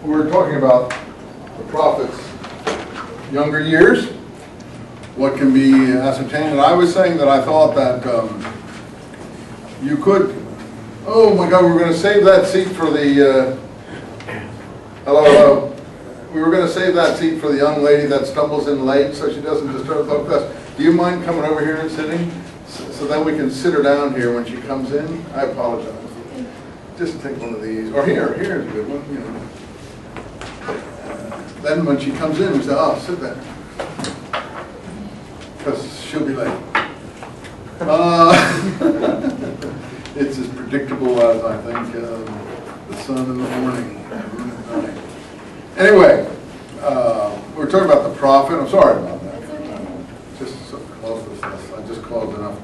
we're talking about the Prophet's younger years, what can be ascertained. And I was saying that I thought that you could, oh my God, we're going to save that seat for the, hello. We were going to save that seat for the young lady that stumbles in late so she doesn't disturb the class. Do you mind coming over here and sitting? So then we can sit her down here when she comes in. I apologize. Just take one of these. Or here's a good one. You know. Then when she comes in, we say, oh, sit there. Because she'll be late. It's as predictable as, I think, the sun in the morning. Anyway, we're talking about the Prophet. I'm sorry about that. Just so close to this. I just caused enough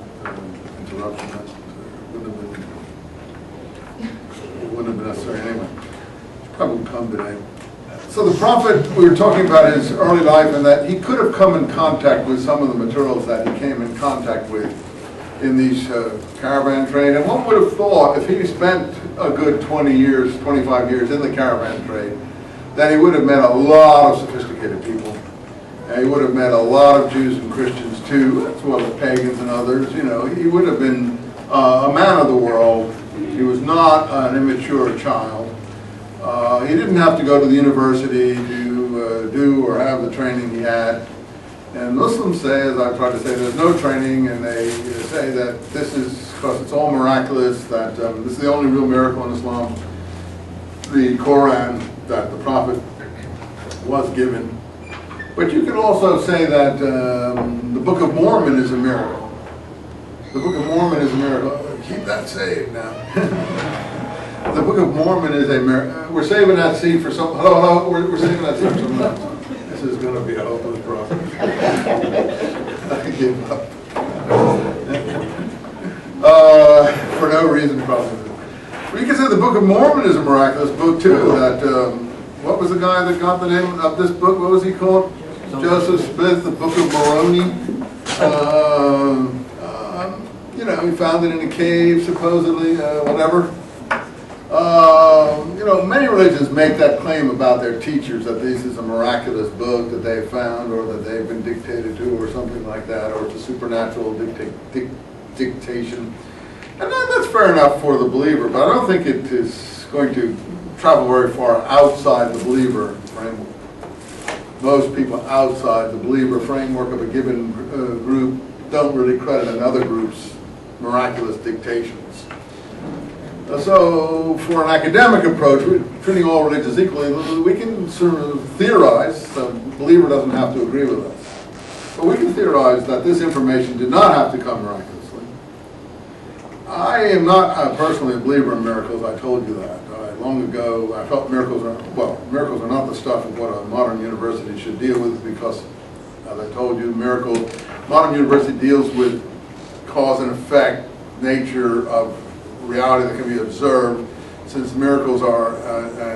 interruption. It wouldn't have been necessary anyway. Probably would come today. So the Prophet, we were talking about his early life and that he could have come in contact with some of the materials that he came in contact with in these caravan trade. And one would have thought if he spent a good 20 years, 25 years in the caravan trade, that he would have met a lot of sophisticated people. And he would have met a lot of Jews and Christians too, as well as pagans and others. You know, he would have been a man of the world. He was not an immature child. He didn't have to go to the university to do or have the training he had. And Muslims say, as I've tried to say, there's no training, and they say that this is, because it's all miraculous, that this is the only real miracle in Islam, the Quran, that the Prophet was given. But you could also say that the Book of Mormon is a miracle. The Book of Mormon is a miracle. Keep that saved now. The Book of Mormon is a miracle. We're saving that seat for some. Hello. We're saving that seat for someone else. This is going to be a hopeless problem. I give up. For no reason, probably. We can say the Book of Mormon is a miraculous book too. That what was the guy that got the name of this book? What was he called? Joseph Smith, the Book of Moroni. You know, he found it in a cave, supposedly, whatever. You know, many religions make that claim about their teachers, that this is a miraculous book that they found, or that they've been dictated to, or something like that, or it's a supernatural dictation. And that's fair enough for the believer, but I don't think it is going to travel very far outside the believer framework. Most people outside the believer framework of a given group don't really credit another group's miraculous dictations. So for an academic approach, treating all religions equally, we can sort of theorize, the believer doesn't have to agree with us, but we can theorize that this information did not have to come miraculously. I am not personally a believer in miracles, I told you that. Long ago, I felt miracles are not the stuff of what a modern university should deal with, because, as I told you, modern university deals with cause and effect, nature of reality that can be observed, since miracles are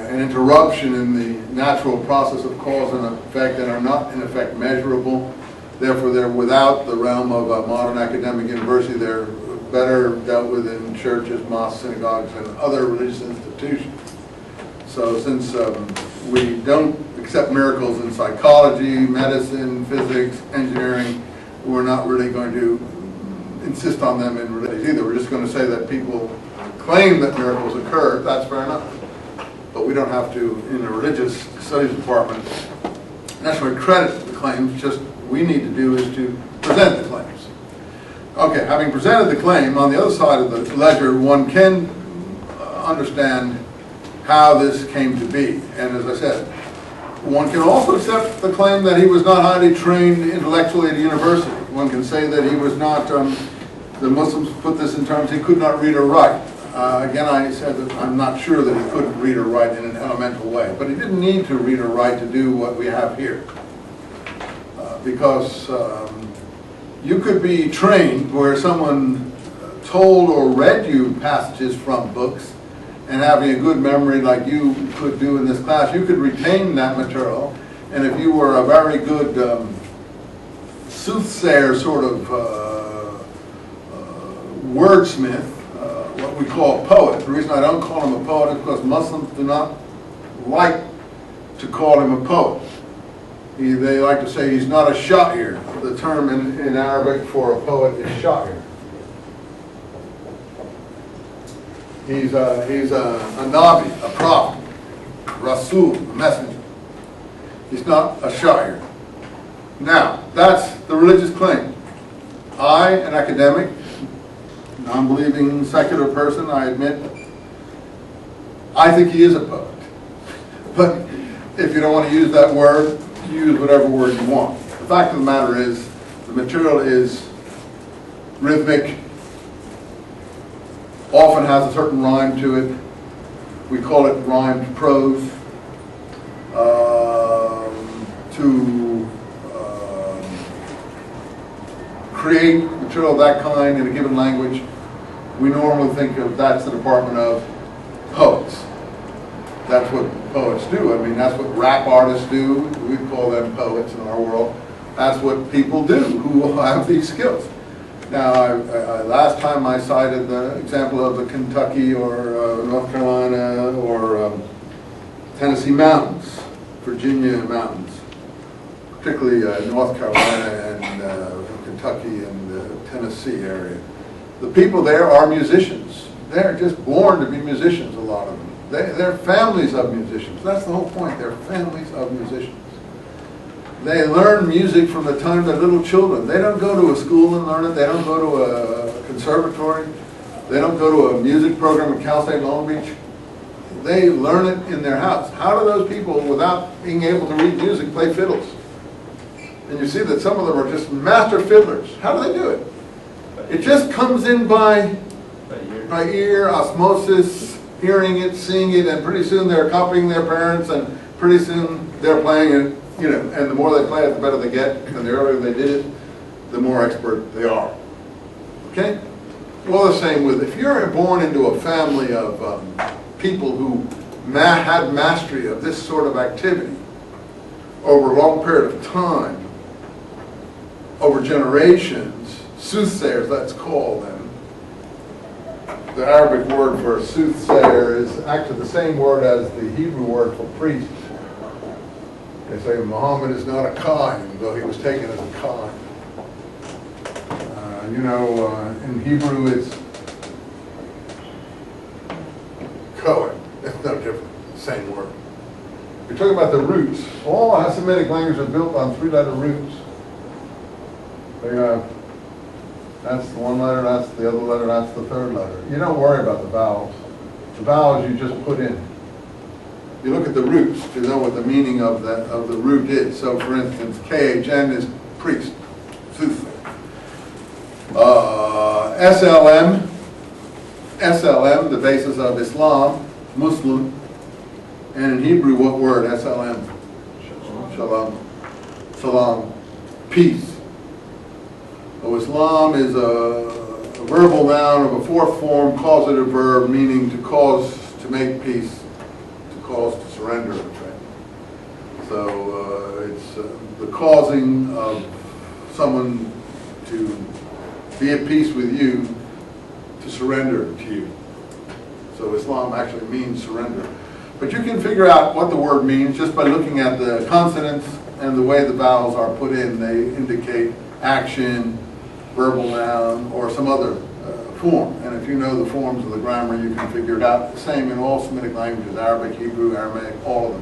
an interruption in the natural process of cause and effect and are not, in effect, measurable. Therefore, they're without the realm of a modern academic university. They're better dealt with in churches, mosques, synagogues, and other religious institutions. So since we don't accept miracles in psychology, medicine, physics, engineering, we're not really going to insist on them in religion either. We're just going to say that people claim that miracles occur. That's fair enough. But we don't have to, in a religious studies department, necessarily credit the claims. Just we need to do is to present the claims. Okay, having presented the claim, on the other side of the ledger, one can understand how this came to be. And as I said, one can also accept the claim that he was not highly trained intellectually at a university. One can say that he was not, the Muslims put this in terms, he could not read or write. Again, I said that I'm not sure that he couldn't read or write in an elemental way, but he didn't need to read or write to do what we have here. Because you could be trained where someone told or read you passages from books, and having a good memory like you could do in this class, you could retain that material. And if you were a very good soothsayer sort of wordsmith, what we call a poet. The reason I don't call him a poet is because Muslims do not like to call him a poet. They like to say he's not a sha'ir. The term in Arabic for a poet is sha'ir. He's a nabi, a prophet, rasul, a messenger. He's not a sha'ir. Now, that's the religious claim. I, an academic, non-believing secular person, I admit, I think he is a poet. But if you don't want to use that word, use whatever word you want. The fact of the matter is, the material is rhythmic, often has a certain rhyme to it. We call it rhymed prose. To create material of that kind in a given language, we normally think of that's the department of poets. That's what poets do. I mean, that's what rap artists do. We call them poets in our world. That's what people do who have these skills. Now, last time I cited the example of the Kentucky or North Carolina or Tennessee mountains, Virginia mountains, particularly North Carolina and Kentucky and the Tennessee area. The people there are musicians. They're just born to be musicians, a lot of them. They're families of musicians. That's the whole point. They're families of musicians. They learn music from the time they're little children. They don't go to a school and learn it. They don't go to a conservatory. They don't go to a music program at Cal State Long Beach. They learn it in their house. How do those people, without being able to read music, play fiddles? And you see that some of them are just master fiddlers. How do they do it? It just comes in by ear, osmosis, hearing it, seeing it, and pretty soon they're copying their parents, and pretty soon they're playing it, you know, and the more they play it, the better they get, and the earlier they did it, the more expert they are. Okay? Well, the same with, if you're born into a family of people who had mastery of this sort of activity over a long period of time, over generations, soothsayers, let's call them. The Arabic word for soothsayer is actually the same word as the Hebrew word for priest. They say Muhammad is not a Khan, though he was taken as a Khan. In Hebrew it's Kohen. It's no different, same word. You're talking about the roots. All Hasidic languages are built on three-letter roots. They have, that's the one letter, that's the other letter, that's the third letter. You don't worry about the vowels. The vowels you just put in. You look at the roots to know what the meaning of the root is. So, for instance, KHN is priest, soothsayer. SLM, the basis of Islam, Muslim, and in Hebrew, what word? SLM. Shalom. Salam. Peace. So Islam is a verbal noun of a fourth form causative verb, meaning to cause, to make peace, to cause to surrender. So it's the causing of someone to be at peace with you, to surrender to you. So Islam actually means surrender. But you can figure out what the word means just by looking at the consonants and the way the vowels are put in. They indicate action, verbal noun, or some other form. And if you know the forms of the grammar, you can figure it out. The same in all Semitic languages, Arabic, Hebrew, Aramaic, all of them.